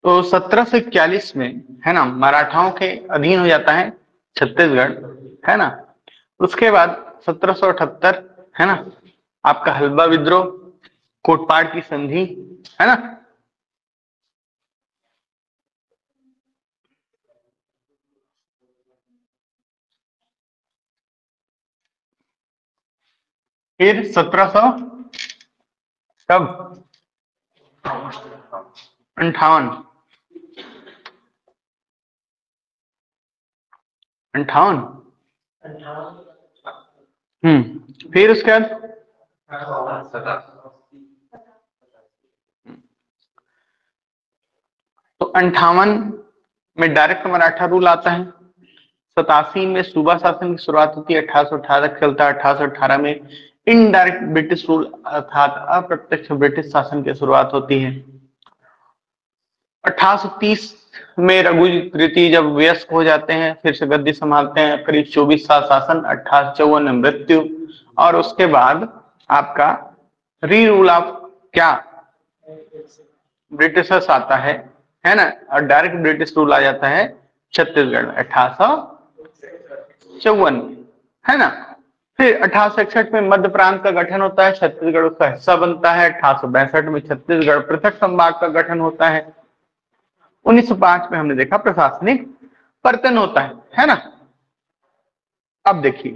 तो 1741 में, है ना, मराठाओं के अधीन हो जाता है छत्तीसगढ़, है ना। उसके बाद 1778, है ना, आपका हल्बा विद्रोह, कोटपाड़ की संधि, है ना। फिर 1700 कब 58 58। फिर उसके बाद तो 58 में डायरेक्ट मराठा रूल आता है। 87 में सूबा शासन की शुरुआत होती है, 1818 तक चलता है। 1818 में इनडायरेक्ट ब्रिटिश रूल अर्थात अप्रत्यक्ष ब्रिटिश शासन की शुरुआत होती है। 1830 में रघुजी तृतीय जब वयस्क हो जाते हैं, फिर से गद्दी संभालते हैं, करीब 24 साल शासन, 1854 में मृत्यु। और उसके बाद आपका री रूल ऑफ क्या ब्रिटिशर्स आता है ना, और डायरेक्ट ब्रिटिश रूल आ जाता है छत्तीसगढ़ में 1854, है ना। फिर 1861 में मध्य प्रांत का गठन होता है, छत्तीसगढ़ उसका हिस्सा बनता है। 1862 में छत्तीसगढ़ पृथक संभाग का गठन होता है। 1905 में हमने देखा प्रशासनिक परिवर्तन होता है ना। अब देखिए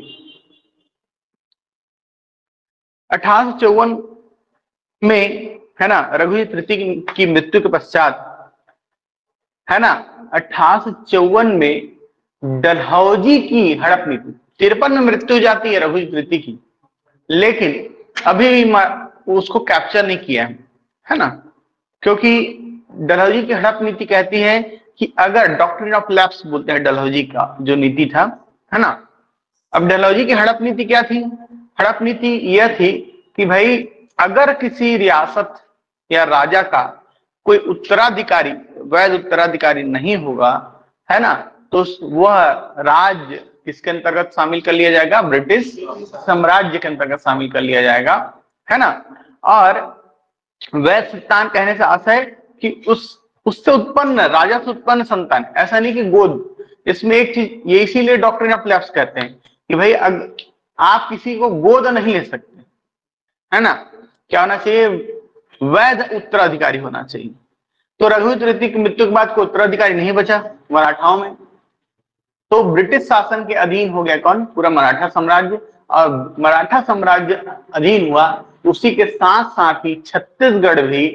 1854 में, है ना, रघुजी तृतीय की मृत्यु के पश्चात, है ना, 1854 में डलहौजी की हड़प नीति, 53 में मृत्यु जाती है रघुजी तृतीय की, लेकिन अभी भी उसको कैप्चर नहीं किया है ना, क्योंकि डलहौजी की हड़प नीति कहती है कि अगर डॉक्ट्रिन ऑफ लैप्स बोलते हैं डलहौजी का जो नीति था, है ना। अब डलहौजी की हड़प नीति क्या थी? हड़प नीति यह थी कि भाई अगर किसी रियासत या राजा का कोई उत्तराधिकारी, वैध उत्तराधिकारी नहीं होगा, है ना, तो वह राज्य किसके अंतर्गत शामिल कर लिया जाएगा? ब्रिटिश साम्राज्य के अंतर्गत शामिल कर लिया जाएगा, है ना। और वैध संतान कहने से आशय कि उससे उत्पन्न, राजा से उत्पन्न संतान, ऐसा नहीं कि गोद। इसमें एक चीज ये इसीलिए डॉक्ट्रिन ऑफ लैप्स कहते हैं कि भाई आप किसी को गोद नहीं ले सकते, है ना। क्या होना चाहिए? वैध उत्तराधिकारी होना चाहिए। तो रघुजी तृतीय की मृत्यु के बाद कोई उत्तराधिकारी नहीं बचा मराठाओं में, तो ब्रिटिश शासन के अधीन हो गया कौन? पूरा मराठा साम्राज्य। और मराठा साम्राज्य अधीन हुआ, उसी के साथ साथ ही छत्तीसगढ़ भी,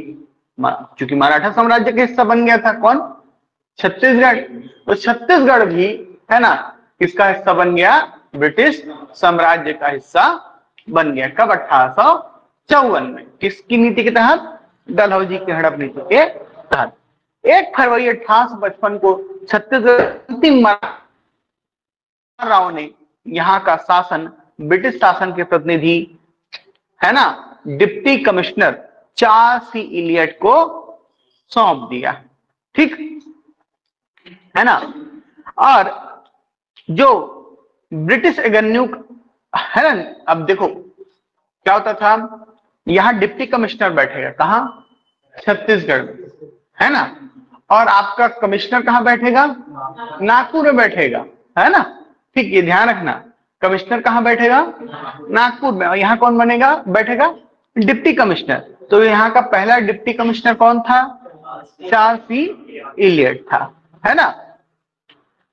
क्योंकि मराठा साम्राज्य का हिस्सा बन गया था कौन? छत्तीसगढ़। तो छत्तीसगढ़ भी, है ना, किसका हिस्सा बन गया? ब्रिटिश साम्राज्य का हिस्सा बन गया। कब? 1854 में। किसकी नीति के तहत? डलहौजी की हड़प नीति के तहत। 1 फरवरी 1855 को छत्तीसगढ़ राव ने यहाँ का शासन ब्रिटिश शासन के प्रतिनिधि, है ना, डिप्टी कमिश्नर चार्ल्स सी इलियट को सौंप दिया। ठीक है ना। और जो ब्रिटिश एवेन्यू, है ना, अब देखो क्या होता था, यहां डिप्टी कमिश्नर बैठेगा कहां? छत्तीसगढ़ में, है ना। और आपका कमिश्नर कहां बैठेगा? नागपुर में बैठेगा, है ना। ठीक, ये ध्यान रखना, कमिश्नर कहां बैठेगा? नागपुर में। और यहाँ कौन बनेगा, बैठेगा? Deputy commissioner. तो यहाँ का पहला डिप्टी कमिश्नर कौन था? चार्ल्स सी इलियट था, है ना।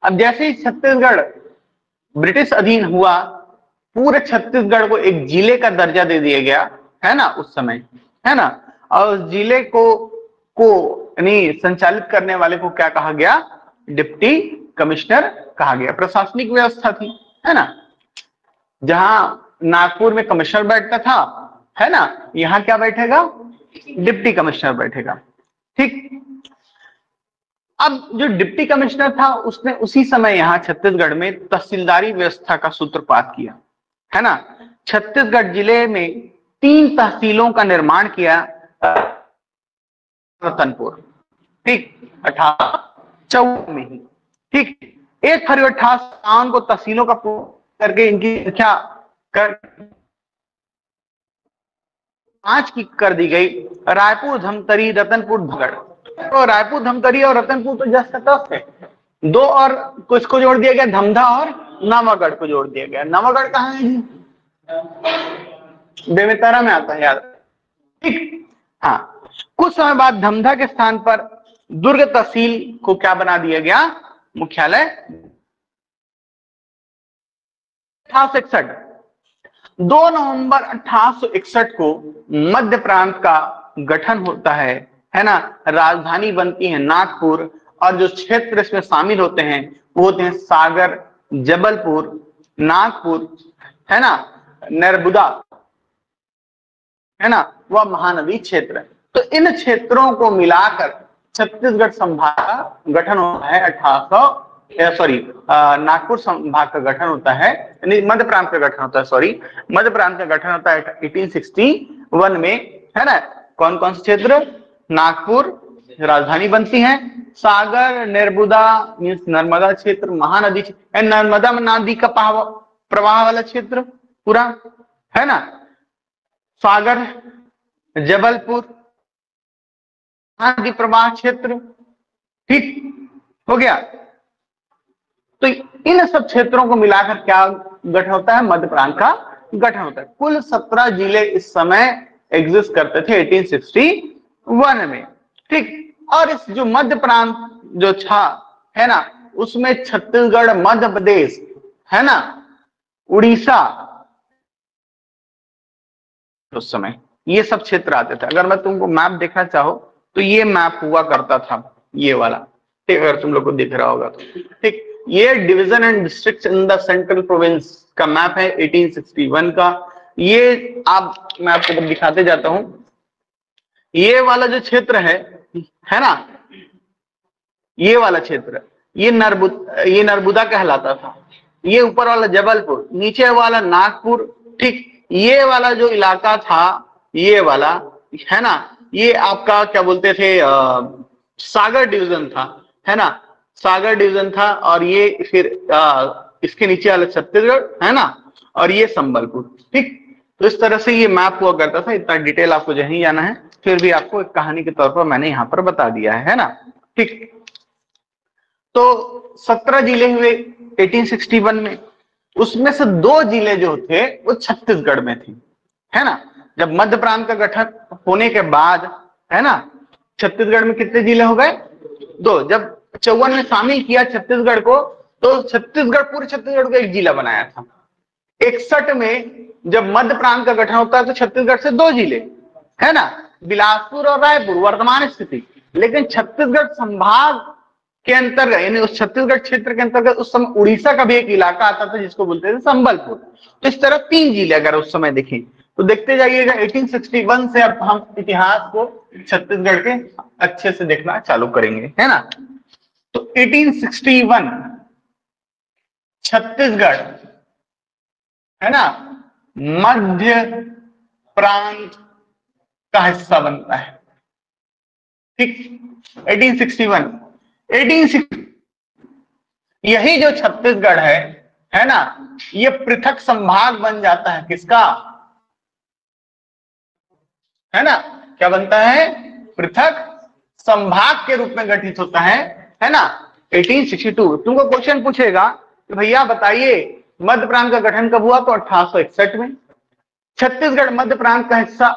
अब जैसे ही छत्तीसगढ़ ब्रिटिश अधीन हुआ, पूरे छत्तीसगढ़ को एक जिले का दर्जा दे दिया गया, है ना, उस समय, है ना। और उस जिले को यानी संचालित करने वाले को क्या कहा गया? डिप्टी कमिश्नर कहा गया। प्रशासनिक व्यवस्था थी, है ना। जहां नागपुर में कमिश्नर बैठता था, है ना, यहां क्या बैठेगा? डिप्टी कमिश्नर बैठेगा। ठीक। अब जो डिप्टी कमिश्नर था उसने उसी समय यहाँ छत्तीसगढ़ में तहसीलदारी व्यवस्था का सूत्रपात किया, है ना। छत्तीसगढ़ जिले में 3 तहसीलों का निर्माण किया, रतनपुर, ठीक, 1854 में ही, ठीक। 1 फरवरी 1857 को तहसीलों का करके इनकी संख्या कर 5 की कर दी गई। रायपुर, धमतरी, रतनपुर, धनगढ़। तो रायपुर, धमतरी और रतनपुर तो जस्ट तटस्थ है। 2 और किसको जोड़ दिया गया? धमधा और नवागढ़ को जोड़ दिया गया। नवागढ़ कहाँ है जी? बेमेतरा में आता है, याद, ठीक। हाँ, कुछ समय बाद धमधा के स्थान पर दुर्ग तहसील को क्या बना दिया गया? मुख्यालय। 1861, 2 नवंबर 1861 को मध्य प्रांत का गठन होता है ना। राजधानी बनती है नागपुर और जो क्षेत्र इसमें शामिल होते हैं वो होते हैं सागर, जबलपुर, नागपुर, है ना, नर्मदा, है ना, वह महानदी क्षेत्र। तो इन क्षेत्रों को मिलाकर छत्तीसगढ़ संभाग का गठन होता है। नागपुर संभाग का गठन होता है, मध्य प्रांत का गठन होता है, मध्य प्रांत का गठन होता है 1861 में, है ना। कौन कौन से क्षेत्र? नागपुर, राजधानी बनती है, सागर, नर्मदा मीन्स नर्मदा क्षेत्र, महानदी, नर्मदा नदी का प्रवाह वाला क्षेत्र पूरा, है ना, सागर, जबलपुर, नदी प्रवाह क्षेत्र, ठीक हो गया। तो इन सब क्षेत्रों को मिलाकर क्या गठन होता है? मध्य प्रांत का गठन होता है। कुल 17 जिले इस समय एग्जिस्ट करते थे 1861 में, ठीक। और इस जो मध्य प्रांत जो था, है ना, उसमें छत्तीसगढ़, मध्य प्रदेश, है ना, उड़ीसा, उस समय ये सब क्षेत्र आते थे। अगर मैं तुमको मैप देखना चाहो तो ये मैप हुआ करता था, ये वाला, ठीक, अगर तुम लोग को दिख रहा होगा तो, ठीक। ये division and district in the central province का मैप है 1861 का। ये आप, मैं आपको दिखाते जाता हूं। ये वाला जो क्षेत्र है ना, ये वाला क्षेत्र, ये नर्मदा कहलाता था। ये ऊपर वाला जबलपुर, नीचे वाला नागपुर, ठीक। ये वाला जो इलाका था, ये वाला, है ना, ये आपका क्या बोलते थे, सागर डिवीजन था, है ना, सागर डिवीजन था। और ये फिर इसके नीचे वाला छत्तीसगढ़, है ना, और ये संबलपुर, ठीक। तो इस तरह से ये मैप हुआ करता था। इतना डिटेल आपको नहीं जाना है, फिर भी आपको एक कहानी के तौर पर मैंने यहां पर बता दिया है ना, ठीक। तो 17 जिले हुए 1861 में, उसमें से 2 जिले जो थे वो छत्तीसगढ़ में थे, है ना। जब मध्य प्रांत का गठन होने के बाद, है ना, छत्तीसगढ़ में कितने जिले हो गए? 2। जब 54 में शामिल किया छत्तीसगढ़ को, तो छत्तीसगढ़, पूरे छत्तीसगढ़ को एक जिला बनाया था। 61 में जब मध्य प्रांत का गठन होता है तो छत्तीसगढ़ से 2 जिले, है ना, बिलासपुर और रायपुर, वर्तमान स्थिति। लेकिन छत्तीसगढ़ संभाग के अंतर्गत, यानी उस छत्तीसगढ़ क्षेत्र के अंतर्गत उस समय उड़ीसा का भी एक इलाका आता था जिसको बोलते थे संबलपुर। तो इस तरह 3 जिले अगर उस समय देखें तो देखते जाइएगा। 1861 से अब हम इतिहास को छत्तीसगढ़ के अच्छे से देखना चालू करेंगे, है ना। तो 1861 छत्तीसगढ़, है ना, मध्य प्रांत का हिस्सा बनता है, ठीक। 1861 यही जो छत्तीसगढ़ है ना, ये पृथक संभाग बन जाता है किसका? है ना, क्या बनता है? पृथक संभाग के रूप में गठित होता है ना। 1862 तुमको क्वेश्चन पूछेगा कि भैया बताइए मध्य प्रांत का गठन कब हुआ? तो 1861 में। छत्तीसगढ़ मध्य प्रांत का हिस्सा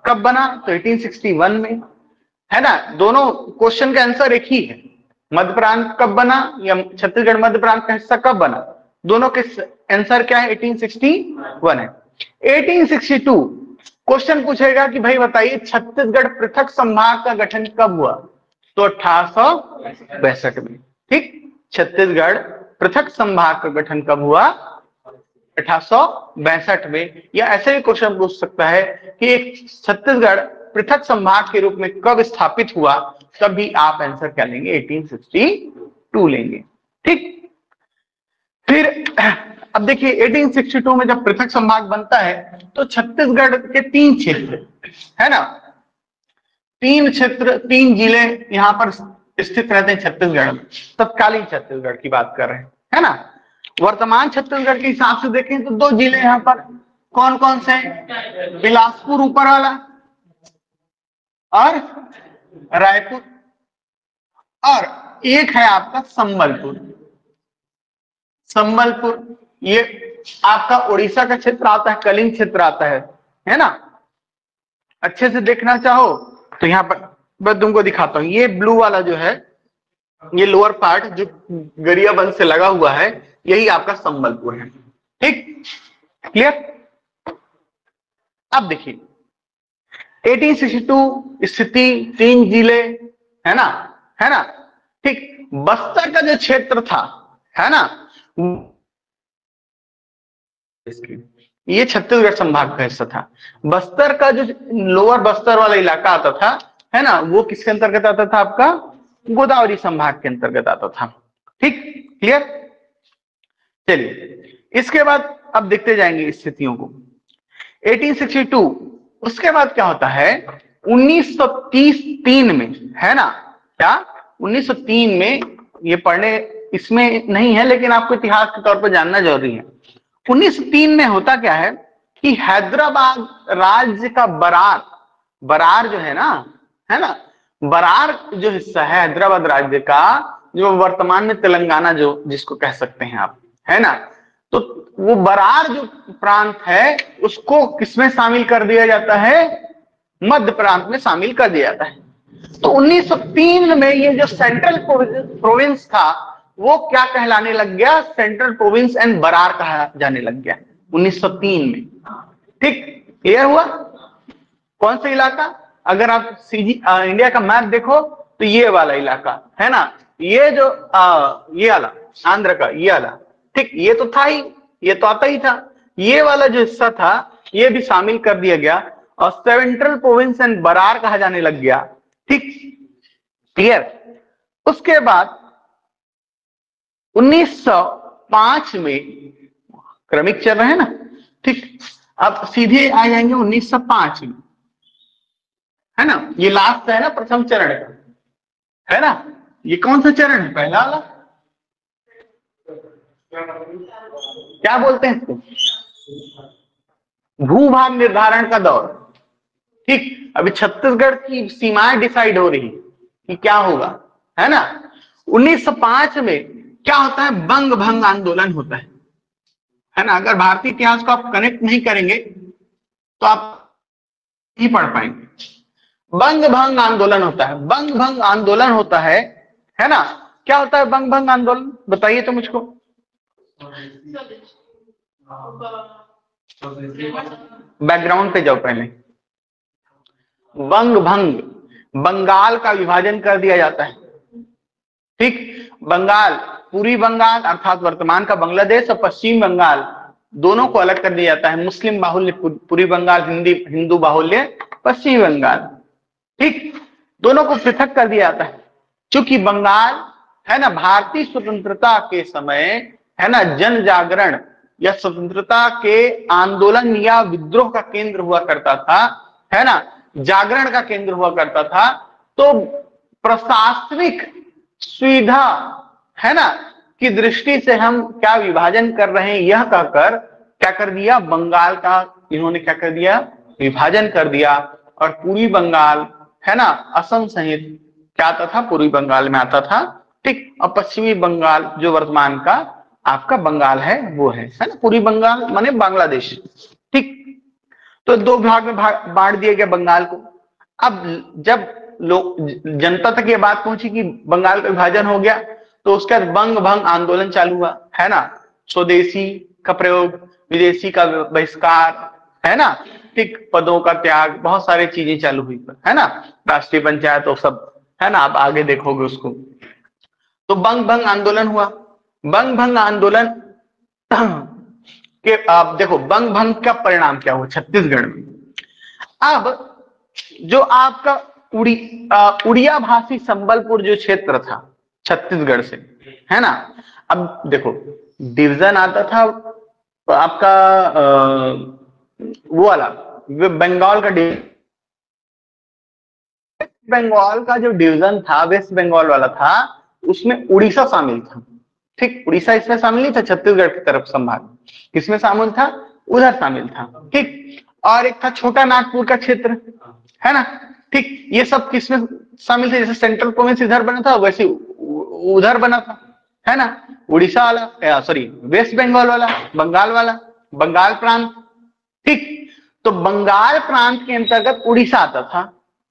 कब बना? तो 1861 में, है ना। दोनों क्वेश्चन का आंसर एक ही है, मध्य प्रांत कब बना या छत्तीसगढ़ मध्य प्रांत का हिस्सा कब बना, दोनों के आंसर क्या है? 1861 है। 1862 क्वेश्चन पूछेगा कि भाई बताइए छत्तीसगढ़ पृथक संभाग का गठन कब हुआ? तो 1862 में, ठीक। छत्तीसगढ़ पृथक संभाग का गठन कब हुआ? 1862 में। या ऐसे भी क्वेश्चन पूछ सकता है कि एक छत्तीसगढ़ पृथक संभाग के रूप में कब स्थापित हुआ, तब भी आप आंसर क्या लेंगे? 1862 लेंगे, ठीक। फिर अब देखिए 1862 में जब पृथक संभाग बनता है तो छत्तीसगढ़ के 3 क्षेत्र, है ना, तीन क्षेत्र, तीन जिले यहाँ पर स्थित रहते हैं छत्तीसगढ़ में। तत्कालीन छत्तीसगढ़ की बात कर रहे हैं, है ना। वर्तमान छत्तीसगढ़ के हिसाब से देखें तो दो जिले यहाँ पर कौन कौन से, बिलासपुर ऊपर वाला और रायपुर, और एक है आपका संबलपुर। संबलपुर ये आपका उड़ीसा का क्षेत्र आता है, कलिंग क्षेत्र आता है ना। अच्छे से देखना चाहो तो यहाँ पर मैं तुमको दिखाता हूं, ये ब्लू वाला जो है, ये लोअर पार्ट जो गरियाबंद से लगा हुआ है, यही आपका संबलपुर है। ठीक, क्लियर। अब देखिए 1862 स्थिति, तीन जिले, है ना, है ना। ठीक, बस्तर का जो क्षेत्र था, है ना, ये छत्तीसगढ़ संभाग का हिस्सा था। बस्तर का जो लोअर बस्तर वाला इलाका आता था, है ना, वो किसके अंतर्गत आता था, आपका गोदावरी संभाग के अंतर्गत आता था। ठीक, क्लियर। चलिए इसके बाद अब देखते जाएंगे स्थितियों को। 1862, उसके बाद क्या होता है 1930 में, है ना, क्या 1903 में, ये पढ़ने इसमें नहीं है लेकिन आपको इतिहास के तौर पर जानना जरूरी है। 1903 में होता क्या है कि हैदराबाद राज्य का बरार, बरार जो है ना, बरार जो हिस्सा है हैदराबाद राज्य का, जो वर्तमान में तेलंगाना जो जिसको कह सकते हैं आप, है ना, तो वो बरार जो प्रांत है उसको किसमें शामिल कर दिया जाता है, मध्य प्रांत में शामिल कर दिया जाता है। तो 1903 में ये जो सेंट्रल प्रोविंस था वो क्या कहलाने लग गया, सेंट्रल प्रोविंस एंड बरार कहा जाने लग गया 1903 में। ठीक, क्लियर हुआ। कौन सा इलाका, अगर आप इंडिया का मैप देखो तो ये वाला इलाका है ना, ये जो ये वाला आंध्र का ये वाला, ठीक, ये तो था ही, ये तो आता ही था। ये वाला जो हिस्सा था ये भी शामिल कर दिया गया और सेंट्रल प्रोविंस एंड बरार कहा जाने लग गया। ठीक, क्लियर। उसके बाद 1905 में, क्रमिक चल रहे हैं ना, ठीक, अब सीधे आ जाएंगे 1905 में, है ना। ये लास्ट है ना प्रथम चरण का, है ना। ये कौन सा चरण है, पहला वाला, क्या बोलते हैं इसको, भूभाग निर्धारण का दौर। ठीक, अभी छत्तीसगढ़ की सीमाएं डिसाइड हो रही कि क्या होगा, है ना। 1905 में क्या होता है, बंग भंग आंदोलन होता है ना। अगर भारतीय इतिहास को आप कनेक्ट नहीं करेंगे तो आप नहीं पढ़ पाएंगे। बंग भंग आंदोलन होता है, बंग भंग आंदोलन होता है ना। क्या होता है बंग भंग आंदोलन, बताइए तो मुझको। बैकग्राउंड पे जाओ पहले। बंग भंग, बंगाल का विभाजन कर दिया जाता है। ठीक, बंगाल, पूर्वी बंगाल अर्थात वर्तमान का बांग्लादेश और पश्चिम बंगाल दोनों को अलग कर दिया जाता है। मुस्लिम बाहुल्य पूर्वी बंगाल, हिंदू बाहुल्य पश्चिमी बंगाल। ठीक, दोनों को पृथक कर दिया जाता है। चूंकि बंगाल, है ना, भारतीय स्वतंत्रता के समय, है ना, जन जागरण या स्वतंत्रता के आंदोलन या विद्रोह का केंद्र हुआ करता था, है ना, जागरण का केंद्र हुआ करता था। तो प्रशासनिक सुविधा, है ना, की दृष्टि से हम क्या विभाजन कर रहे हैं यह कहकर क्या कर दिया, बंगाल का इन्होंने क्या कर दिया, विभाजन कर दिया। और पूर्वी बंगाल, है ना, असम सहित क्या आता था, पूर्वी बंगाल में आता था। ठीक, और पश्चिमी बंगाल जो वर्तमान का आपका बंगाल है वो है ना, पूर्वी बंगाल माने बांग्लादेश। ठीक, तो दो भाग में बांट दिया गया बंगाल को। अब जब लोग जनता तक ये बात पहुंची कि बंगाल का विभाजन हो गया तो उसके बाद बंग भंग आंदोलन चालू हुआ, है ना। स्वदेशी का प्रयोग, विदेशी का बहिष्कार, है ना। ठीक, पदों का त्याग, बहुत सारी चीजें चालू हुई, है ना, राष्ट्रीय पंचायत और सब, है ना, आप आगे देखोगे उसको। तो बंग भंग आंदोलन हुआ। बंग भंग आंदोलन के आप देखो बंग भंग का परिणाम क्या हुआ छत्तीसगढ़ में। अब जो आपका उड़िया भाषी संबलपुर जो क्षेत्र था छत्तीसगढ़ से, है ना, अब देखो डिवीजन आता था आपका वो वाला बंगाल का बंगाल का जो डिवीजन था वेस्ट बंगाल वाला था, उसमें उड़ीसा शामिल था। ठीक, उड़ीसा इसमें शामिल नहीं था, छत्तीसगढ़ की तरफ संभाग किसमें शामिल था, उधर शामिल था। ठीक, और एक था छोटा नागपुर का क्षेत्र, है ना। ठीक, ये सब किसमें शामिल थे, जैसे सेंट्रल प्रोविंस इधर बना था वैसे उधर बना था, है ना। उड़ीसा वाला, सॉरी वेस्ट बंगाल वाला, बंगाल वाला, बंगाल प्रांत। ठीक, तो बंगाल प्रांत के अंतर्गत उड़ीसा आता था।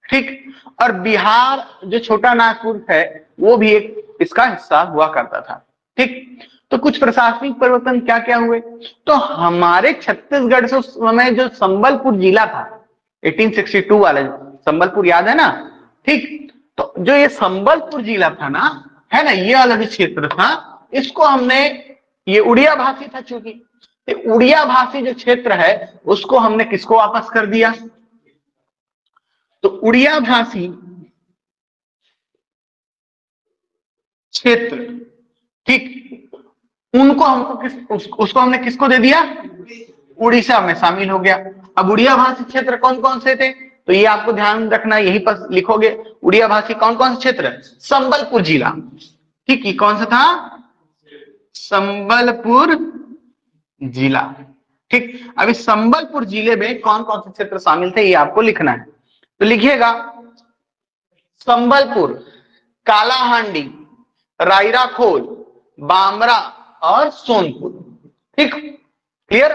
ठीक, और बिहार जो छोटा नागपुर है वो भी एक इसका हिस्सा हुआ करता था। ठीक, तो कुछ प्रशासनिक परिवर्तन क्या क्या हुए, तो हमारे छत्तीसगढ़ से उस समय जो संबलपुर जिला था 1862 वाला, संबलपुर याद है ना। ठीक, तो जो ये संबलपुर जिला था ना, है ना, ये वाला जो क्षेत्र था, इसको हमने, ये उड़िया भाषी था चूंकि, उड़िया भाषी जो क्षेत्र है उसको हमने किसको वापस कर दिया, तो उड़िया भाषी क्षेत्र, ठीक, उनको हमको उसको हमने किसको दे दिया, उड़ीसा में शामिल हो गया। अब उड़िया भाषी क्षेत्र कौन कौन से थे, तो ये आपको ध्यान रखना, यहीं पर लिखोगे उड़िया भाषी कौन कौन से क्षेत्र, संबलपुर जिला। ठीक, ये कौन सा था, संबलपुर जिला। ठीक, अभी संबलपुर जिले में कौन कौन से क्षेत्र शामिल थे ये आपको लिखना है, तो लिखिएगा संबलपुर, कालाहांडी, रायराखोल, बामरा और सोनपुर। ठीक, क्लियर।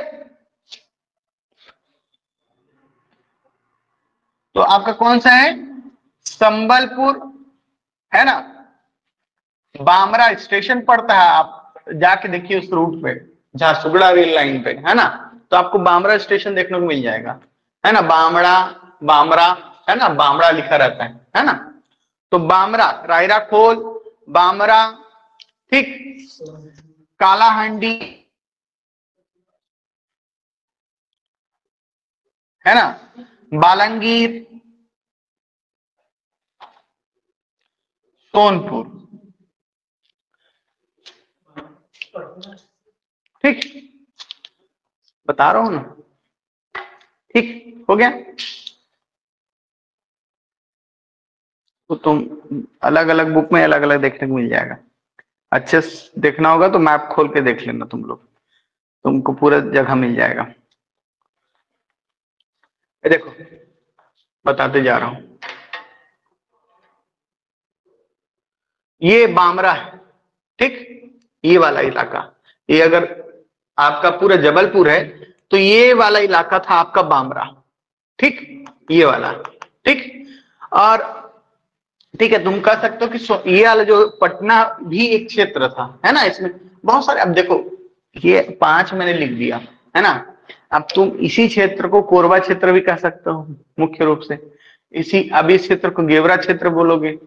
तो आपका कौन सा है, संबलपुर, है ना। बामरा स्टेशन पड़ता है, आप जाके देखिए उस रूट पे, झारसुगड़ा रेल लाइन पे, है ना, तो आपको बामरा स्टेशन देखने को मिल जाएगा, है ना। बामड़ा, बामरा, है ना, बामड़ा लिखा रहता है ना। तो बामरा, रायराखोल, बामरा, ठीक, कालाहांडी, है ना, बालंगीर, सोनपुर। ठीक, बता रहा हूं ना। ठीक, हो गया। तो तुम अलग अलग बुक में अलग अलग देखने को मिल जाएगा, अच्छे से देखना होगा तो मैप खोल के देख लेना तुम लोग, तुमको पूरा जगह मिल जाएगा। ये देखो बताते जा रहा हूं, ये बामरा है। ठीक, ये वाला इलाका, ये अगर आपका पूरा जबलपुर है तो ये वाला इलाका था आपका बामरा। ठीक, ये वाला। ठीक, और ठीक है, तुम कह सकते हो कि ये वाला जो पटना भी एक क्षेत्र था, है ना। इसमें बहुत सारे, अब देखो ये 5 मैंने लिख दिया, है ना। अब तुम इसी क्षेत्र को कोरबा क्षेत्र भी कह सकते हो मुख्य रूप से, इसी, अब इस क्षेत्र को गेवरा क्षेत्र बोलोगे,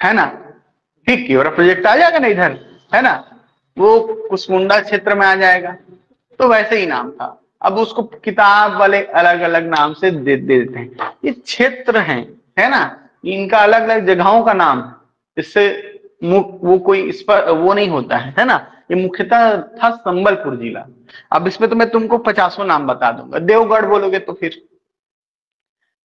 है ना। ठीक, गेवरा प्रोजेक्ट आ जाएगा ना इधर, है ना, वो कुसमुंडा क्षेत्र में आ जाएगा। तो वैसे ही नाम था, अब उसको किताब वाले अलग अलग नाम से दे देते हैं। ये क्षेत्र हैं, है ना, इनका अलग अलग जगहों का नाम है, इससे वो कोई इस पर वो नहीं होता है ना। ये मुख्यतः था संबलपुर जिला। अब इसमें तो मैं तुमको 50 नाम बता दूंगा। देवगढ़ बोलोगे तो फिर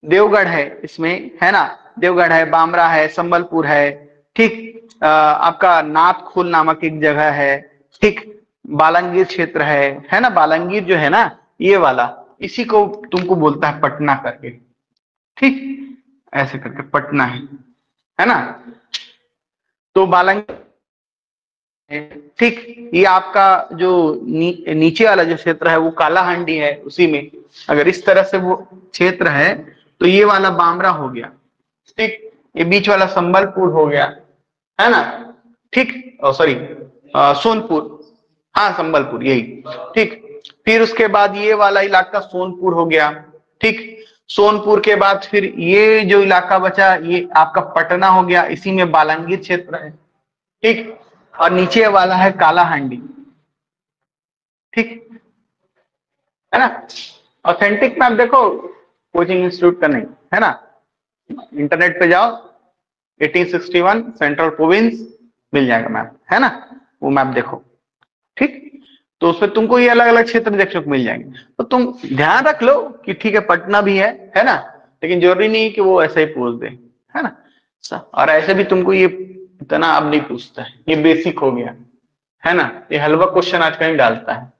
देवगढ़ है इसमें, है ना, देवगढ़ है, बामरा है, संबलपुर है। ठीक, आपका नाथखोल नामक एक जगह है। ठीक, बालंगीर क्षेत्र है ना, बालंगीर जो है ना ये वाला, इसी को तुमको बोलता है पटना करके। ठीक, ऐसे करके पटना है ना। तो बालंगीर, ठीक, ये आपका जो नीचे वाला जो क्षेत्र है वो कालाहांडी है, उसी में अगर इस तरह से वो क्षेत्र है तो ये वाला बामरा हो गया। ठीक, ये बीच वाला संबलपुर हो गया, है ना। ठीक, सॉरी सोनपुर, हाँ संबलपुर यही। ठीक, फिर उसके बाद ये वाला इलाका सोनपुर हो गया। ठीक, सोनपुर के बाद फिर ये जो इलाका बचा ये आपका पटना हो गया, इसी में बालंगीर क्षेत्र है। ठीक, और नीचे वाला है कालाहांडी। ठीक, है ना। ऑथेंटिक मैप देखो कोचिंग इंस्टीट्यूट का नहीं, है ना, इंटरनेट पे जाओ 1861 सेंट्रल प्रोविंस मिल जाएगा मैप, है ना, वो मैप देखो। ठीक, तो उसमें तुमको ये अलग अलग क्षेत्र देखने को मिल जाएंगे। तो तुम ध्यान रख लो कि ठीक है पटना भी है ना, लेकिन जरूरी नहीं कि वो ऐसे ही पूछ दे, है ना। और ऐसे भी तुमको ये इतना अब नहीं पूछता है, ये बेसिक हो गया, है ना। ये हलवा क्वेश्चन आज कहीं डालता है,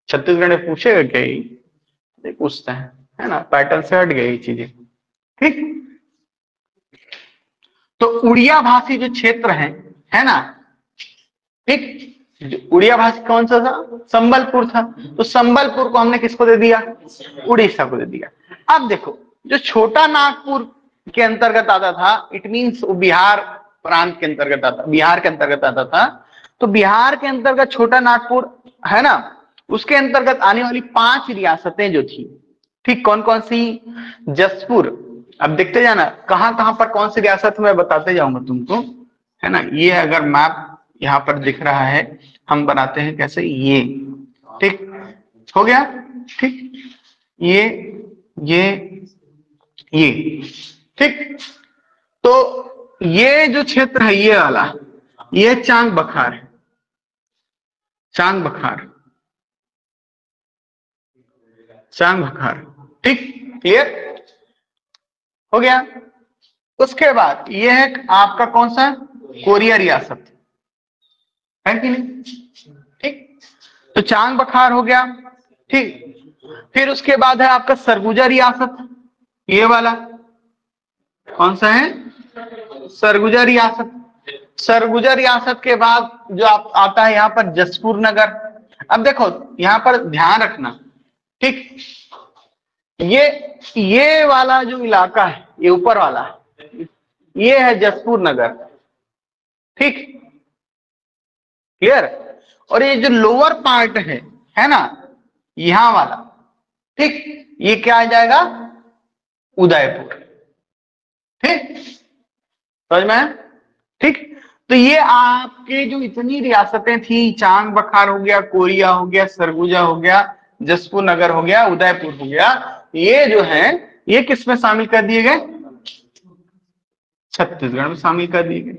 छत्तीसगढ़ में पूछेगा क्या, ये पूछता है ना, पैटर्न से हट गई चीजें। ठीक, तो उड़िया भाषी जो क्षेत्र है ना, ठीक, उड़िया भाषी कौन सा था, संबलपुर था, तो संबलपुर को हमने किसको दे दिया, उड़ीसा को दे दिया। अब देखो जो छोटा नागपुर के अंतर्गत आता था, इट मींस बिहार प्रांत के अंतर्गत आता, बिहार के अंतर्गत आता था, तो बिहार के अंतर्गत छोटा नागपुर है ना, उसके अंतर्गत आने वाली 5 रियासतें जो थी, ठीक, कौन कौन सी, जसपुर, अब देखते जाना कहां कहां पर कौन सी रियासत मैं बताते जाऊंगा तुमको, है ना। ये अगर मैप यहां पर दिख रहा है, हम बनाते हैं कैसे, ये, ठीक हो गया, ठीक, ये, ठीक, तो ये जो क्षेत्र है ये वाला, ये चांग बखार है, चांग बखार, चांग बखार, ठीक, क्लियर हो गया। उसके बाद ये है आपका कौन सा, कोरिया रियासत, है कि नहीं, ठीक, तो चांग बखार हो गया, ठीक। फिर उसके बाद है आपका सरगुजा रियासत, ये वाला कौन सा है, सरगुजा रियासत। सरगुजा रियासत के बाद जो आप आता है यहाँ पर जसपुर नगर। अब देखो यहाँ पर ध्यान रखना, ठीक, ये वाला जो इलाका है, ये ऊपर वाला है, ये है जसपुर नगर, ठीक, क्लियर। और ये जो लोअर पार्ट है ना, यहां वाला, ठीक, ये क्या आ जाएगा, उदयपुर, ठीक, समझ में, ठीक। तो ये आपके जो इतनी रियासतें थी, चांग बखार हो गया, कोरिया हो गया, सरगुजा हो गया, जसपुर नगर हो गया, उदयपुर हो गया, ये जो है ये किस में शामिल कर दिए गए, छत्तीसगढ़ में शामिल कर दिए गए।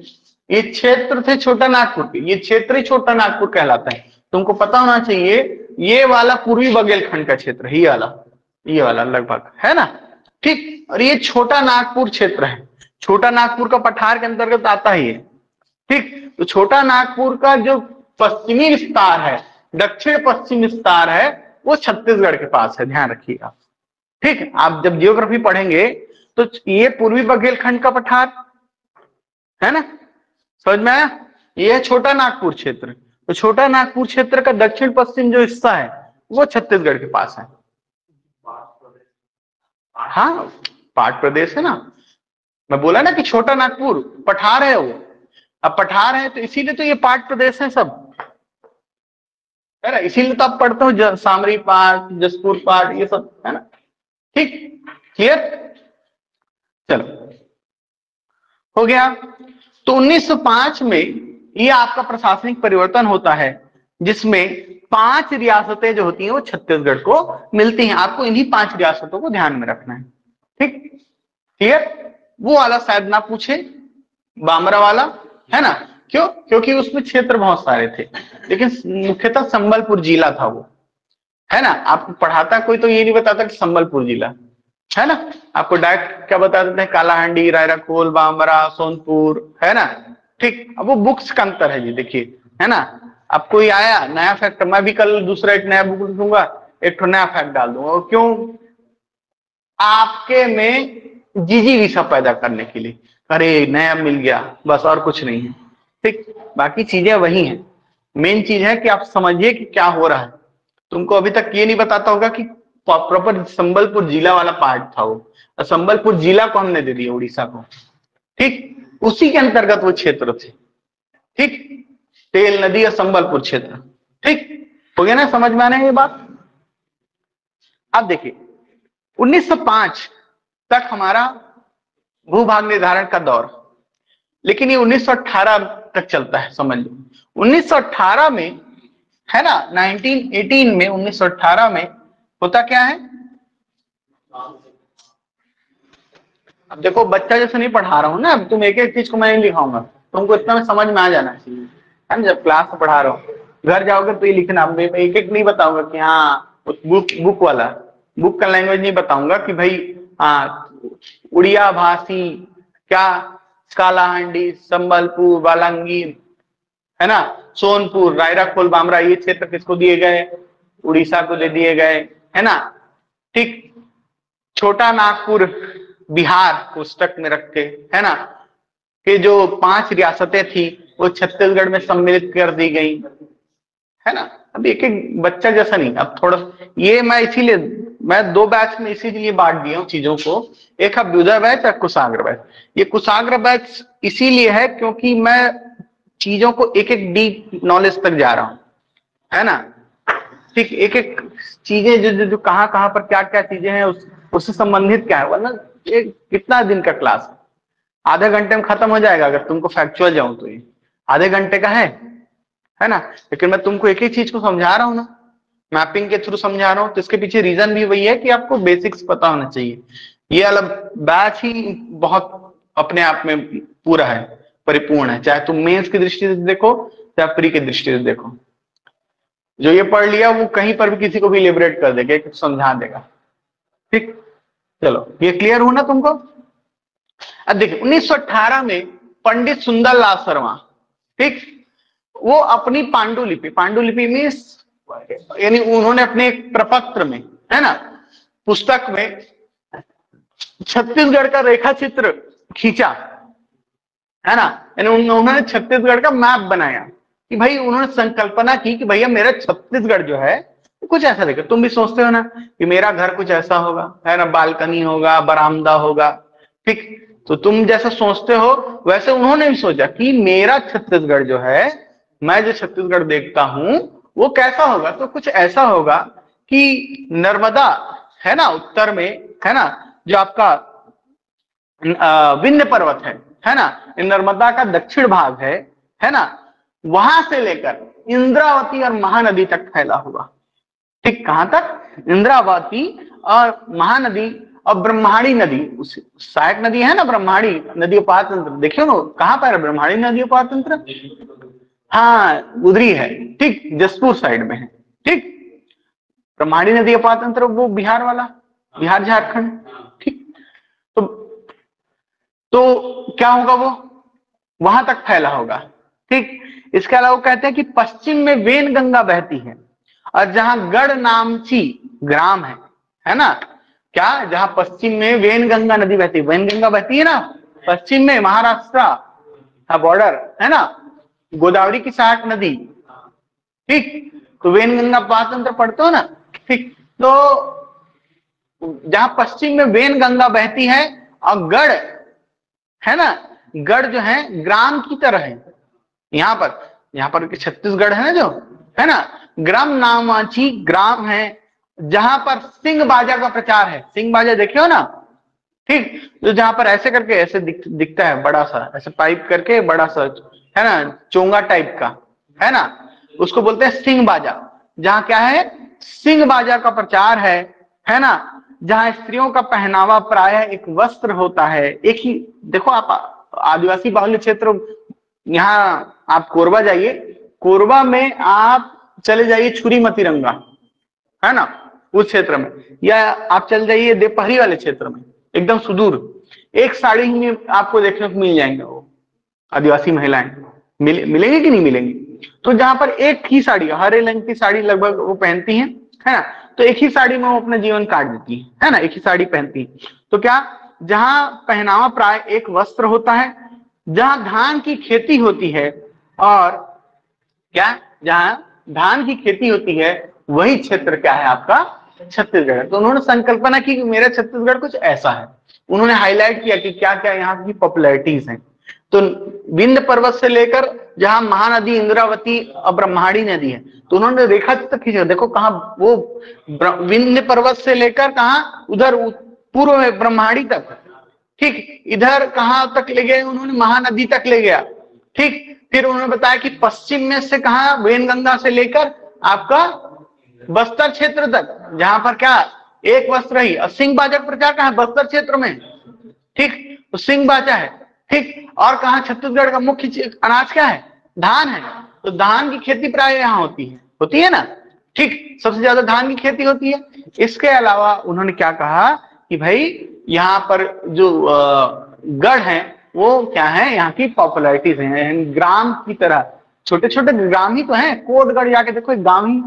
ये क्षेत्र थे छोटा नागपुर के, ये क्षेत्र ही छोटा नागपुर कहलाता है, तुमको पता होना चाहिए। ये वाला पूर्वी बघेलखंड का क्षेत्र है, ये वाला लगभग, है ना, ठीक। और ये छोटा नागपुर क्षेत्र है, छोटा नागपुर का पठार के अंतर्गत आता ही है, ठीक। तो छोटा नागपुर का जो पश्चिमी विस्तार है, दक्षिण पश्चिम विस्तार है, वो छत्तीसगढ़ के पास है, ध्यान रखिएगा, ठीक। आप जब जियोग्राफी पढ़ेंगे तो ये पूर्वी बघेलखंड का पठार है ना, समझ में आया। ये है छोटा नागपुर क्षेत्र, तो छोटा नागपुर क्षेत्र का दक्षिण पश्चिम जो हिस्सा है वो छत्तीसगढ़ के पास है। हाँ, पाट प्रदेश है ना, मैं बोला ना कि छोटा नागपुर पठार है वो, अब पठार है तो इसीलिए तो ये पाट प्रदेश है सब, है ना, इसीलिए तो आप पढ़ते हो सामरी पाट, जसपुर पाट, ये सब, है ना, ठीक, क्लियर, चलो हो गया। तो 1905 में ये आपका प्रशासनिक परिवर्तन होता है, जिसमें 5 रियासतें जो होती हैं वो छत्तीसगढ़ को मिलती हैं। आपको इन्हीं 5 रियासतों को ध्यान में रखना है, ठीक, क्लियर। वो वाला शायद ना पूछे, बामरा वाला, है ना, क्यों, क्योंकि उसमें क्षेत्र बहुत सारे थे, लेकिन मुख्यतः संबलपुर जिला था वो, है ना। आपको पढ़ाता कोई तो ये नहीं बताता कि संबलपुर जिला, है ना, आपको डायरेक्ट क्या बता देते हैं, कालाहांडी, रायराकोल, बामरा, सोनपुर, है ना, ठीक। अब वो बुक्स का अंतर है जी, देखिए, है ना। अब कोई आया नया फैक्ट, मैं भी कल दूसरा एक नया बुक लिखूंगा, एक तो नया फैक्ट डाल दूंगा, और क्यों, आपके में जिजीविसा पैदा करने के लिए, अरे नया मिल गया, बस, और कुछ नहीं है, ठीक। बाकी चीजें वही हैं, मेन चीज है कि आप समझिए कि क्या हो रहा है। तुमको अभी तक ये नहीं बताता होगा कि प्रॉपर संबलपुर जिला वाला पार्ट था वो, और संबलपुर जिला को हमने दे दिया उड़ीसा को, ठीक, उसी के अंतर्गत वो क्षेत्र थे, ठीक, तेल नदी और संबलपुर क्षेत्र, ठीक हो गया ना, समझ में आने ये बात। अब देखिए 1905 तक हमारा भूभाग निर्धारण का दौर, लेकिन ये 1918 तक चलता है, समझ लो। 1918 में, है ना, 1918 में, 1918 में होता क्या है, अब देखो बच्चा जैसे नहीं पढ़ा रहा हूं ना, अब तुम एक एक चीज को मैं नहीं लिखाऊंगा, तुमको इतना में समझ में आ जाना चाहिए, है ना। जब क्लास में पढ़ा रहा हूँ, घर जाओगे तो ये लिखना, मैं एक एक नहीं बताऊंगा कि हाँ बुक वाला, बुक का लैंग्वेज नहीं बताऊंगा कि भाई हाँ उड़िया भाषी क्या कालाहांडी, संबलपुर, बालांगीर, है ना, सोनपुर, रायरा, खोल, बामरा, ये क्षेत्र किसको दिए गए? उड़ीसा को दे दिए गए, है ना। ठीक, छोटा नागपुर बिहार कोष्टक में रख के, है ना, कि जो 5 रियासतें थी वो छत्तीसगढ़ में सम्मिलित कर दी गई, है ना। अब एक एक बच्चा जैसा नहीं, अब थोड़ा ये मैं इसीलिए मैं 2 बैच में इसीलिए बांट दिया हूँ चीजों को, एक अभ्युदय बैच और कुशाग्र बैच। ये कुशाग्र बैच इसीलिए है क्योंकि मैं चीजों को एक एक डीप नॉलेज तक जा रहा हूं, है ना। ठीक, एक एक चीजें जो कहाँ कहाँ पर क्या क्या चीजें हैं उससे संबंधित क्या है, वरना ये कितना दिन का क्लास है, आधे घंटे में खत्म हो जाएगा अगर तुमको फैक्चुअल जाऊं तो, ये आधे घंटे का है ना। लेकिन मैं तुमको एक एक चीज को समझा रहा हूं ना, मैपिंग के थ्रू समझा रहा हूं, तो इसके पीछे रीजन भी वही है कि आपको बेसिक्स पता होना चाहिए। ये अलग बैच ही बहुत अपने आप में पूरा है, परिपूर्ण है, चाहे तुम मेंस की दृष्टि से देखो चाहे प्री की दृष्टि से देखो। जो ये पढ़ लिया वो कहीं पर भी किसी को भी लिबरेट कर देगा, कुछ समझा देगा। ठीक, चलो ये क्लियर हुआ ना तुमको। अब देखिए 1918 में पंडित सुंदरलाल शर्मा, ठीक, वो अपनी पांडुलिपि मीन्स यानी उन्होंने अपने एक प्रपत्र में, है ना, पुस्तक में छत्तीसगढ़ का रेखा चित्र खींचा, है ना। यानी उन्होंने छत्तीसगढ़ का मैप बनाया कि भाई उन्होंने संकल्पना की कि भैया मेरा छत्तीसगढ़ जो है कुछ ऐसा देखो। तुम भी सोचते हो ना कि मेरा घर कुछ ऐसा होगा, है ना, बालकनी होगा, बरामदा होगा, ठीक। तो तुम जैसा सोचते हो वैसे उन्होंने भी सोचा कि मेरा छत्तीसगढ़ जो है, मैं जो छत्तीसगढ़ देखता हूं वो कैसा होगा। तो कुछ ऐसा होगा कि नर्मदा, है ना, उत्तर में, है ना, जो आपका विंध्य पर्वत है ना, नर्मदा का दक्षिण भाग है ना, वहां से लेकर इंद्रावती और महानदी तक फैला हुआ। ठीक, कहां तक? इंद्रावती और महानदी और ब्रह्माणी नदी, सहायक नदी है ना, ब्रह्माणी नदी उपात तंत्र, देखियो ना कहां पर है ब्रह्माणी नदी उपात तंत्र? हाँ, उधरी है, ठीक, जसपुर साइड में है। ठीक, ब्रह्माणी नदी उपात तंत्र वो बिहार वाला, बिहार झारखंड। ठीक, तो क्या होगा, वो वहां तक फैला होगा। ठीक, इसके अलावा कहते हैं कि पश्चिम में वेनगंगा बहती है और जहां गढ़ नामची ग्राम है ना, क्या, जहां पश्चिम में वेनगंगा नदी बहती है, वेनगंगा बहती है ना पश्चिम में, महाराष्ट्र का बॉर्डर, है ना, गोदावरी की सहायक नदी। ठीक, तो वेनगंगा पातंत्र पढ़ते हो ना। ठीक, तो जहां पश्चिम में वेनगंगा बहती है और गढ़, है ना, गढ़ जो है ग्राम की तरह है, यहाँ पर छत्तीसगढ़ है ना जो, है ना, ग्राम नामाची ग्राम है जहां पर सिंह बाजा का प्रचार है। सिंह बाजा देखे हो ना, ठीक, तो जहां पर ऐसे करके ऐसे दिखता है, बड़ा सा ऐसे पाइप करके, बड़ा सा, है ना, चोंगा टाइप का, है ना, उसको बोलते हैं सिंह बाजा। जहां क्या है, सिंह बाजा का प्रचार है ना, जहां स्त्रियों का पहनावा प्राय एक वस्त्र होता है, एक ही। देखो आप आदिवासी बाहुल्य क्षेत्र, यहाँ आप कोरबा जाइए, कोरबा में आप चले जाइए छुरी मतीरंगा, है ना, उस क्षेत्र में, या आप चल जाइए देवपहरी वाले क्षेत्र में, एकदम सुदूर, एक साड़ी में आपको देखने को मिल जाएंगे वो आदिवासी महिलाएं, मिलेंगे कि नहीं मिलेंगी। तो जहां पर एक ही साड़ी, हरे रंग की साड़ी लगभग वो पहनती हैं, है ना, तो एक ही साड़ी में वो अपना जीवन काट देती है ना, एक ही साड़ी पहनती है। तो क्या, जहां पहनावा प्राय एक वस्त्र होता है, जहां धान की खेती होती है, और क्या, जहां धान की खेती होती है, वही क्षेत्र क्या है आपका, छत्तीसगढ़ है। तो उन्होंने संकल्पना की कि मेरा छत्तीसगढ़ कुछ ऐसा है। उन्होंने हाईलाइट किया कि क्या क्या यहाँ की पॉपुलैरिटीज हैं। तो विंध्य पर्वत से लेकर जहां महानदी इंद्रावती और ब्रह्माणी नदी है, तो उन्होंने रेखा तक खींचा। देखो कहा, वो विंध्य पर्वत से लेकर कहा, उधर पूर्व में ब्रह्माणी तक, ठीक, इधर कहां तक ले गए उन्होंने, महानदी तक ले गया। ठीक, फिर उन्होंने बताया कि पश्चिम में से कहा, वेनगंगा से लेकर आपका बस्तर क्षेत्र तक, जहां पर क्या एक वस्त्र ही, और सिंह बाजा का प्रचार कहा, बस्तर क्षेत्र में। ठीक, तो सिंह बाजा है। ठीक, और कहा छत्तीसगढ़ का मुख्य अनाज क्या है, धान है, तो धान की खेती प्राय यहाँ होती है ना। ठीक, सबसे ज्यादा धान की खेती होती है। इसके अलावा उन्होंने क्या कहा कि भाई यहाँ पर जो गढ़ है, वो क्या है, यहाँ की पॉपुलैरिटीज हैं। ग्राम की तरह छोटे छोटे ग्राम ही तो हैं, कोटगढ़ जाके देखो एक गांव ही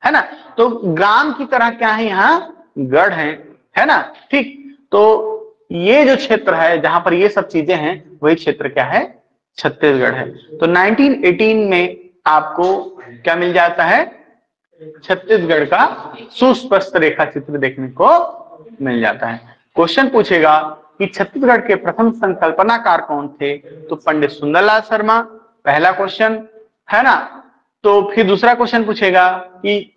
है ना, तो ग्राम की तरह क्या है यहाँ गढ़ है ना। ठीक, तो ये जो क्षेत्र है जहां पर ये सब चीजें हैं वही क्षेत्र क्या है, छत्तीसगढ़ है। तो 1918 में आपको क्या मिल जाता है, छत्तीसगढ़ का सुस्पष्ट रेखा चित्र देखने को मिल जाता है। क्वेश्चन पूछेगा कि छत्तीसगढ़ के प्रथम संकल्पनाकार कौन थे, तो पंडित सुंदरलाल शर्मा, पहला क्वेश्चन है ना। तो फिर दूसरा क्वेश्चन पूछेगा कि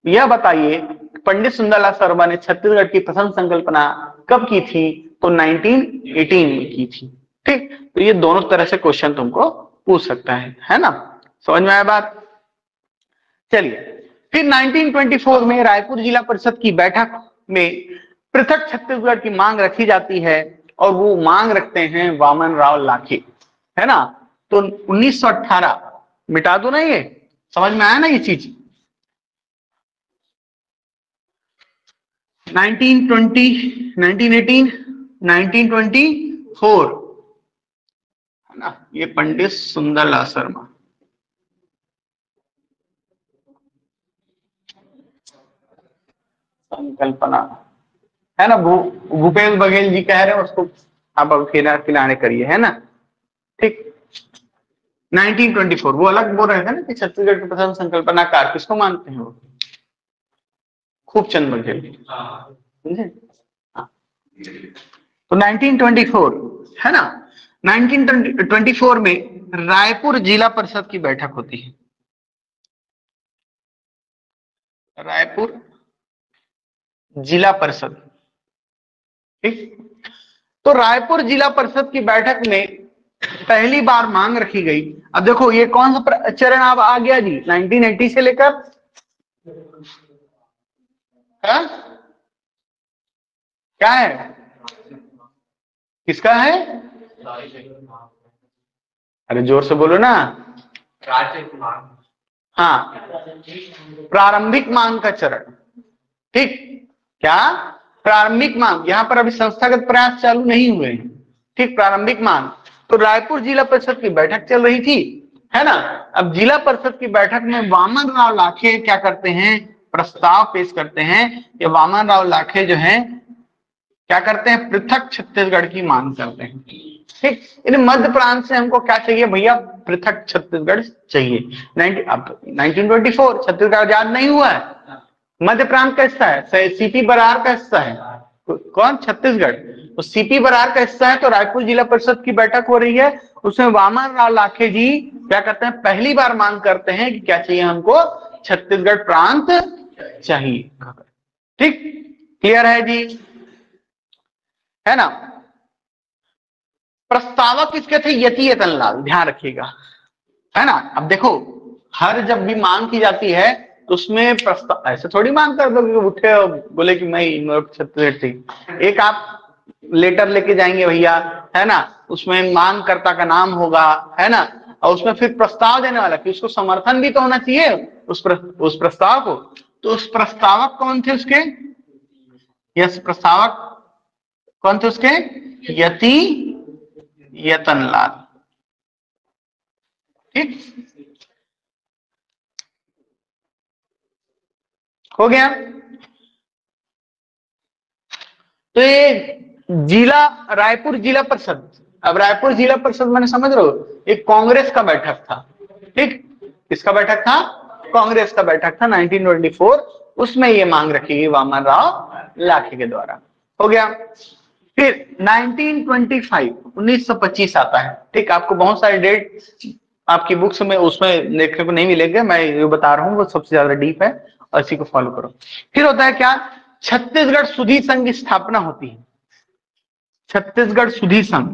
यह बताइए पंडित सुंदरलाल शर्मा ने छत्तीसगढ़ की प्रथम संकल्पना कब की थी, तो 1918 में की थी। ठीक, तो ये दोनों तरह से क्वेश्चन तुमको पूछ सकता है ना, समझ में आया बात। चलिए, फिर 1924 में रायपुर जिला परिषद की बैठक में पृथक छत्तीसगढ़ की मांग रखी जाती है और वो मांग रखते हैं वामन राव लाखे, है ना। तो 1918 मिटा दो ना, ये समझ में आया ना ये चीज। 1920, 1918, 1924 है ना, ये पंडित सुंदरलाल शर्मा। संकल्पना है ना, भूपेश बघेल जी कह रहे हैं उसको आप अब किनारे करिए, है ना। ठीक, 1924 वो अलग बोल रहे थे ना कि छत्तीसगढ़ के प्रथम संकल्पनाकार किसको मानते हैं, वो खूबचंद बघेल, समझे। हाँ। तो 1924 है ना, 1924 में रायपुर जिला परिषद की बैठक होती है, रायपुर जिला परिषद। ठीक, तो रायपुर जिला परिषद की बैठक में पहली बार मांग रखी गई। अब देखो ये कौन सा चरण अब आ गया जी, 1980 से लेकर क्या है, किसका है, अरे जोर से बोलो ना। हाँ, प्रारंभिक मांग का चरण। ठीक, क्या प्रारंभिक मांग, यहां पर अभी संस्थागत प्रयास चालू नहीं हुए हैं। ठीक, प्रारंभिक मांग। तो रायपुर जिला परिषद की बैठक चल रही थी, है ना। अब जिला परिषद की बैठक में वामन राव लाखे क्या करते हैं, प्रस्ताव पेश करते हैं। ये वामन राव लाखे जो है क्या करते हैं, पृथक छत्तीसगढ़ की मांग करते हैं। ठीक, इन मध्य प्रांत से हमको क्या चाहिए भैया, पृथक छत्तीसगढ़ चाहिए। 1924 छत्तीसगढ़ आजाद नहीं हुआ है, मध्य प्रांत का हिस्सा है, सीपी बरार का हिस्सा है। कौन, छत्तीसगढ़, तो सीपी बरार का हिस्सा है। तो रायपुर जिला परिषद की बैठक हो रही है, उसमें वामन राव लाखे जी क्या करते हैं, पहली बार मांग करते हैं कि क्या चाहिए हमको, छत्तीसगढ़ प्रांत चाहिए। ठीक, क्लियर है जी, है ना। प्रस्तावक किसके थे, यति यतनलाल, ध्यान रखिएगा, है ना। अब देखो हर जब भी मांग की जाती है तो उसमें प्रस्ताव ऐसे थोड़ी मांग कर दोगे, उठे और बोले कि मैं छत्तीसगढ़ थी। एक आप लेटर लेके जाएंगे भैया, है ना, उसमें मांगकर्ता का नाम होगा, है ना, और उसमें फिर प्रस्ताव देने वाला कि उसको समर्थन भी तो होना चाहिए उस प्रस्ताव को। तो उस प्रस्तावक कौन थे उसके, यस, प्रस्तावक कौन थे उसके, यति यतनलाल। ठीक, हो गया। तो ये जिला रायपुर जिला परिषद, अब रायपुर जिला परिषद मैंने समझ रहे हो, एक कांग्रेस का बैठक था। ठीक, किसका बैठक था, कांग्रेस का बैठक था 1924, उसमें ये मांग रखी गई वामन राव लाखे के द्वारा। हो गया। फिर 1925 1925 आता है। ठीक, आपको बहुत सारे डेट आपकी बुक्स में उसमें देखने को नहीं मिलेंगे, मैं ये बता रहा हूँ वो सबसे ज्यादा डीप है और इसी को फॉलो करो। फिर होता है क्या, छत्तीसगढ़ सुधी संघ की स्थापना होती है, छत्तीसगढ़ सुधी संघ।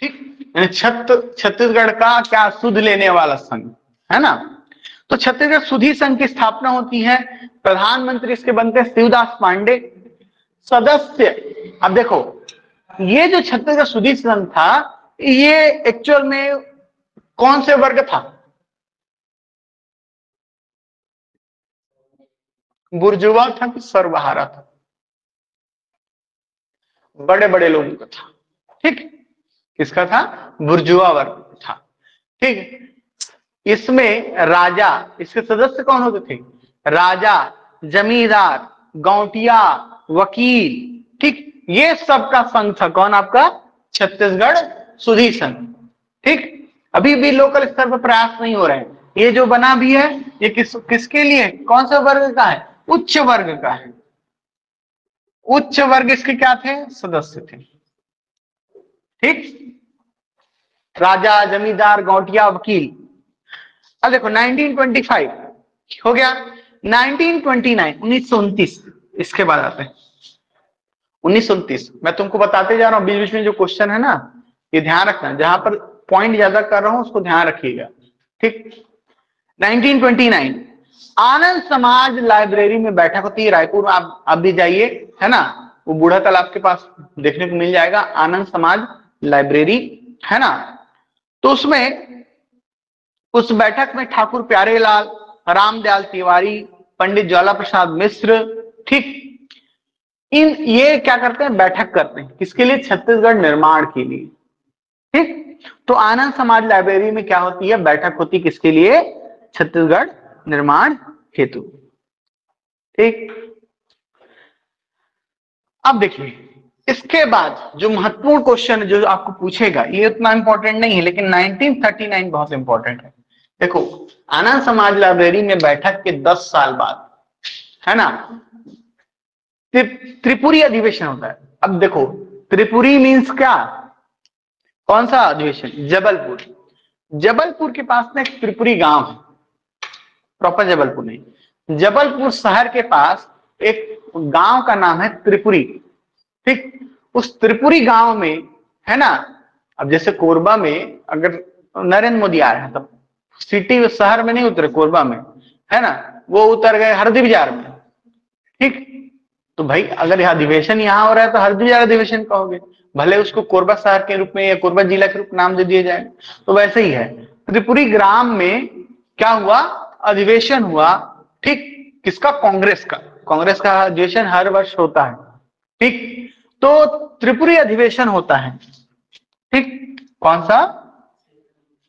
ठीक, छत्तीसगढ़ का क्या शुद्ध लेने वाला संघ, है ना। तो छत्तीसगढ़ सुधी संघ की स्थापना होती है, प्रधानमंत्री इसके बनते हैं शिवदास पांडे, सदस्य। अब देखो ये जो छत्तीसगढ़ सुधी संघ था, ये एक्चुअल में कौन से वर्ग था, बुर्जुआ था कि सर्वहारा था? बड़े बड़े लोगों का था। ठीक, किसका था? बुर्जुआ वर्ग था। ठीक, इसमें राजा, इसके सदस्य कौन होते थे? राजा, जमींदार, गौटिया, वकील। ठीक, ये सबका संघ था। कौन? आपका छत्तीसगढ़ सुधी संघ। ठीक, अभी भी लोकल स्तर पर प्रयास नहीं हो रहे हैं। ये जो बना भी है ये किसके लिए? कौन सा वर्ग का है? उच्च वर्ग का है। उच्च वर्ग इसके क्या थे? सदस्य थे। ठीक, राजा, जमींदार, गौटिया, वकील। अब देखो 1925 हो गया। 1929 1929 इसके बाद आते हैं 1929। मैं तुमको बताते जा रहा हूं, बीच बीच में जो क्वेश्चन है ना, ये ध्यान रखना। जहां पर पॉइंट ज्यादा कर रहा हूं उसको ध्यान रखिएगा। ठीक, 1929 आनंद समाज लाइब्रेरी में बैठक होती है रायपुर में। आप भी जाइए, है ना, वो बूढ़ा तालाब के पास देखने को मिल जाएगा आनंद समाज लाइब्रेरी, है ना। तो उसमें, उस बैठक में ठाकुर प्यारेलाल, रामदयाल तिवारी, पंडित ज्वाला प्रसाद मिश्र, ठीक, ये क्या करते हैं? बैठक करते हैं। किसके लिए? छत्तीसगढ़ निर्माण के लिए। ठीक, तो आनंद समाज लाइब्रेरी में क्या होती है? बैठक होती है। किसके लिए? छत्तीसगढ़ निर्माण हेतु। ठीक, अब देखिए इसके बाद जो महत्वपूर्ण क्वेश्चन जो आपको पूछेगा, ये उतना इंपॉर्टेंट नहीं है, लेकिन 1939 बहुत इंपॉर्टेंट है। देखो, आनंद समाज लाइब्रेरी में बैठक के 10 साल बाद, है ना, त्रिपुरी अधिवेशन होता है। अब देखो, त्रिपुरी मीन्स क्या? कौन सा अधिवेशन? जबलपुर। जबलपुर के पास में एक त्रिपुरी गांव है, प्रॉपर जबलपुर नहीं, जबलपुर शहर के पास एक गांव का नाम है त्रिपुरी। ठीक, उस त्रिपुरी गांव में, है ना, अब जैसे कोरबा में अगर नरेंद्र मोदी आ रहे हैं तब सिटी शहर में नहीं उतरे, कोरबा में, है ना, वो उतर गए हरदी बाजार में। ठीक, तो भाई अगर यह अधिवेशन यहां हो रहा है तो हरदी बाजार अधिवेशन कहोगे, भले उसको कोरबा शहर के रूप में या कोरबा जिला के रूप में नाम दे दिया जाए। तो वैसे ही है, त्रिपुरी ग्राम में क्या हुआ? अधिवेशन हुआ। ठीक, किसका? कांग्रेस का। कांग्रेस का अधिवेशन हर वर्ष होता है। ठीक, तो त्रिपुरी अधिवेशन होता है। ठीक, कौन सा?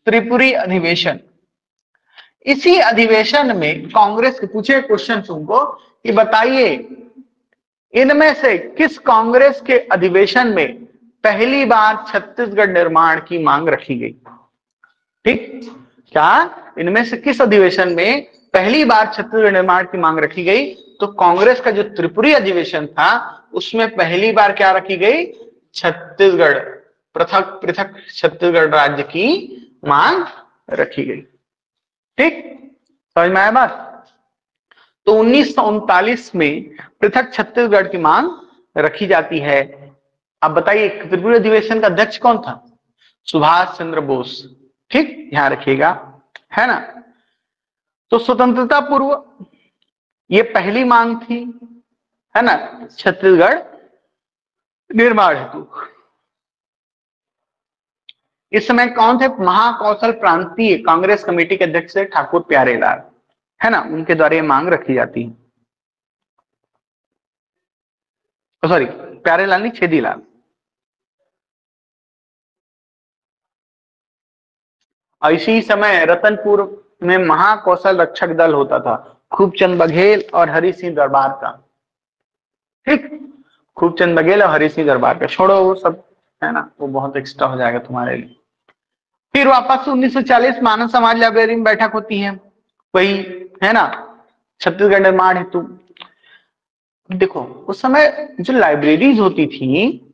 त्रिपुरी अधिवेशन। इसी अधिवेशन में कांग्रेस के पूछे क्वेश्चन तुमको कि बताइए इनमें से किस कांग्रेस के अधिवेशन में पहली बार छत्तीसगढ़ निर्माण की मांग रखी गई? ठीक, क्या इनमें से किस अधिवेशन में पहली बार छत्तीसगढ़ निर्माण की मांग रखी गई? तो कांग्रेस का जो त्रिपुरी अधिवेशन था उसमें पहली बार क्या रखी गई? छत्तीसगढ़, पृथक पृथक छत्तीसगढ़ राज्य की मांग रखी गई। ठीक, समझ में आया बात? तो 1939 में पृथक छत्तीसगढ़ की मांग रखी जाती है। अब बताइए त्रिपुरी अधिवेशन का अध्यक्ष कौन था? सुभाष चंद्र बोस। ठीक, ध्यान रखिएगा, है ना। तो स्वतंत्रता पूर्व ये पहली मांग थी, है ना, छत्तीसगढ़ निर्माण हेतु। इस समय कौन थे? महाकौशल प्रांतीय कांग्रेस कमेटी के अध्यक्ष थे ठाकुर प्यारेलाल, है ना, उनके द्वारा ये मांग रखी जाती है। सॉरी, प्यारेलाल नहीं, छेदीलाल। इसी समय रतनपुर में महाकौशल रक्षक दल होता था, खूबचंद बघेल और हरि सिंह दरबार का। ठीक, खूबचंद बघेल और हरि सिंह दरबार का, छोड़ो वो सब, है ना, वो बहुत एक्स्ट्रा हो जाएगा तुम्हारे लिए। फिर वापस 1940 मानव समाज लाइब्रेरी में बैठक होती है, वही, है ना, छत्तीसगढ़ निर्माण हेतु। देखो उस समय जो लाइब्रेरीज होती थी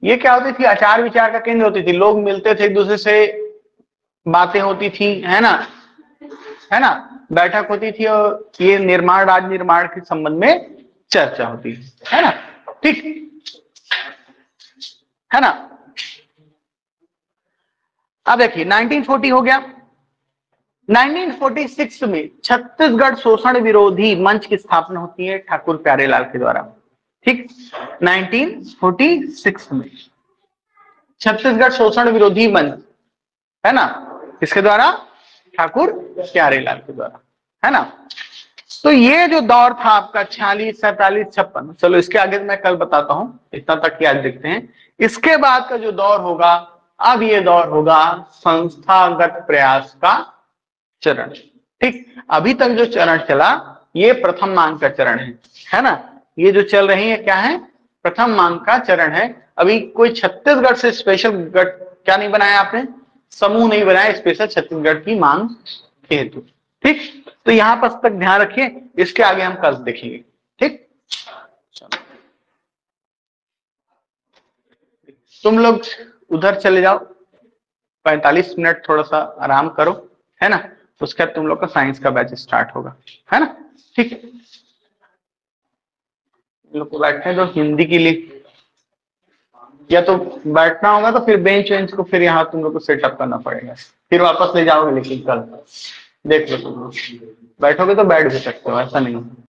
ये क्या होती थी? आचार विचार का केंद्र होती थी। लोग मिलते थे, एक दूसरे से बातें होती थी, है ना, है ना, बैठक होती थी और ये निर्माण, राज्य निर्माण के संबंध में चर्चा होती है ना। ठीक, है ना। अब देखिए 1940 हो गया। 1946 में छत्तीसगढ़ शोषण विरोधी मंच की स्थापना होती है ठाकुर प्यारेलाल के द्वारा। ठीक, 1946 में छत्तीसगढ़ शोषण विरोधी मंच, है ना, किसके द्वारा? ठाकुर प्यारेलाल के द्वारा, है ना। तो ये जो दौर था आपका 46, 47, 56, चलो इसके आगे मैं कल बताता हूं, इतना तक आज देखते हैं। इसके बाद का जो दौर होगा, अब ये दौर होगा संस्थागत प्रयास का चरण। ठीक, अभी तक जो चरण चला ये प्रथम मांग का चरण है ना। ये जो चल रही है क्या है, प्रथम मांग का चरण है। अभी कोई छत्तीसगढ़ से स्पेशल क्या नहीं बनाया आपने, समूह नहीं बनाया स्पेशल छत्तीसगढ़ की मांग के हेतु। ठीक, तो यहां पर तक ध्यान रखिए, इसके आगे हम कल देखेंगे। ठीक, चलो तुम लोग उधर चले जाओ, 45 मिनट थोड़ा सा आराम करो, है ना। उसके बाद तुम लोग का साइंस का बैच स्टार्ट होगा, है ना। ठीक है, लोग को बैठने दो हिंदी के लिए, या तो बैठना होगा तो फिर बेंच वेंच को फिर यहाँ तुम लोग को सेटअप करना पड़ेगा, फिर वापस ले जाओगे, लेकिन कल देख लो तुम लोग बैठोगे तो बैठ भी सकते हो, ऐसा नहीं।